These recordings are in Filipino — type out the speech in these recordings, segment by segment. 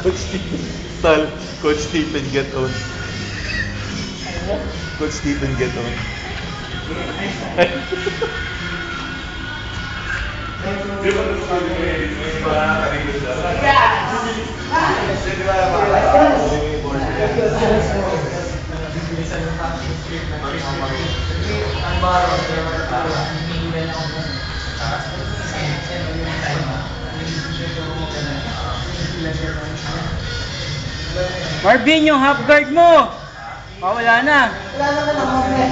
Coach Stephen. Tal, Coach Stephen get on. Coach Stephen get on. Marvin, yung half guard mo! Oh, wala na. Wala na ka lang, okay.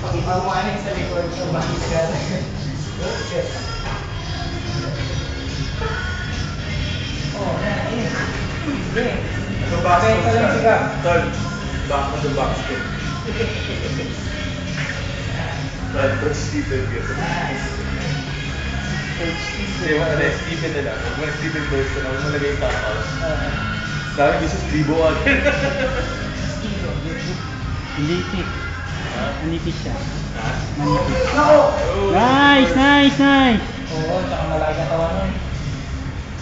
Pag-ipawanin sa likod sa bakit ka. Oh, yan. Nag-box ka. Tal, back on the box ka. Tal, Coach Stephen get on. Hindi mo na Stephen na lang. Huwag mo na Stephen Burst na. Huwag mo lagay yung top-out. Sabi, this is Libo agad. Manipis. Manipis siya. Ha? Manipis. Nako! Nice, nice, nice! Oo, tsaka malaki katawan nun.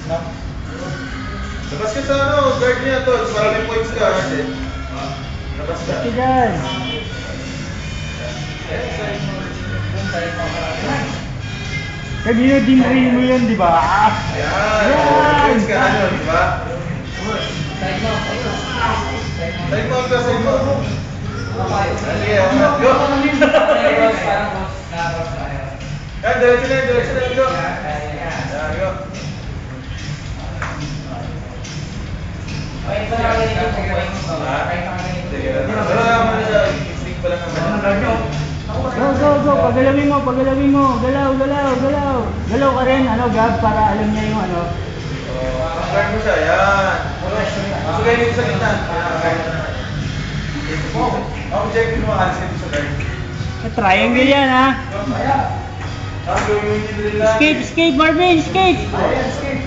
No? Labas ka sa ano, guard niya to. Maraming points ka. Labas ka. Sige dyan. Kanina din rin mo yun, di ba? Yan! Points ka ano, di ba? Side mo. Side mo ka, side mo. Sige, go! Yan, diretso na, diretso na, go! Yan, go! Okay, ito na rin ito. Sige na. Wala naman siya. Stick pa lang naman. Go, go, go! Pagalawin mo, pagalawin mo! Galaw, galaw, galaw! Galaw ka rin, ano, Gab, para alam niya yung ano. Guard mo siya, yan. Sugay dito sa gitna. Objective mo, alis dito sa guard. Triangle yan, ha? Gawin mo yung drill lang. Escape, escape, Marvin, escape! Ayan, skip.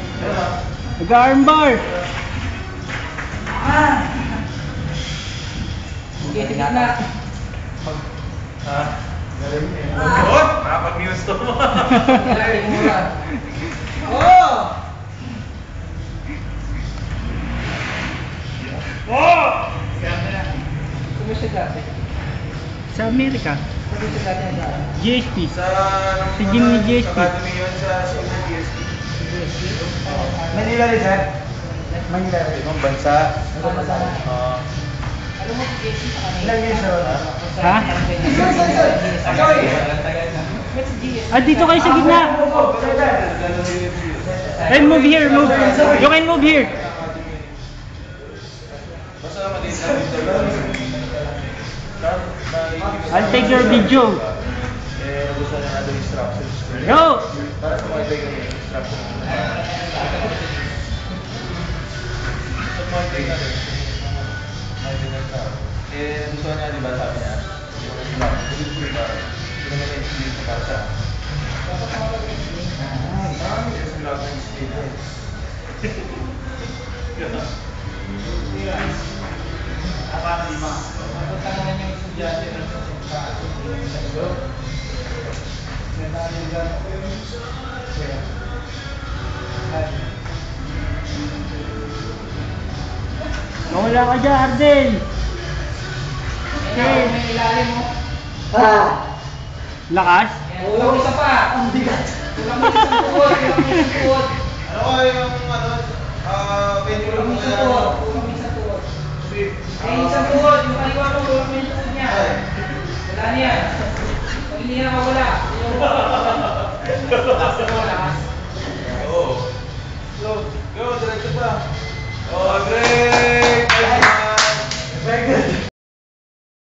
Nag-armbar! Sige, sige na. Ha? Galing mo eh. Oh! Nakapag-news to mo. Oh! Oh! Kumusta dati? Sa Amerika. Kumusta dati ang dati? GSP. Sa Si Jim ni GSP. Sa academy yun sa GSP. Manila rin, sir? Manila rin. Ibang bansa. Alam mo, GSP sa kanila. Ilang years old? Ha? Ah, dito kayo sa gitna. Hey, move here, move. You can move here. Basta maliit lang dito. I'll take your video. Eh, nagustuhan niya natin instructions. Go! Para sa mga ibigay ng instructions. Sa mga ibigay natin. Eh, gusto niya, di ba, sabi niya, hindi ko na sinabi, hindi ko na na-experience para sa marami kasi lahat ng experience. Apa lima? Punta naman yung estudyante ng sa Wala ka dyan, Arden. Okay. May ilalim mo. Lakas? Kulang isa pa. Ang bigat. Kulang mo isang tuhod. Kulang mo isang tuhod. Ano kaya yung, pendulum Kulang mo na isang tuhod. Kulang mo isang tuhod. Eh, isang tuhod. Yung kaliwa mo, kulang mo yung tuhod niya. Wala niya. Pag hindi na mawala. Lakas mo, lakas. Oo. Go, diretso pa. Oh, great!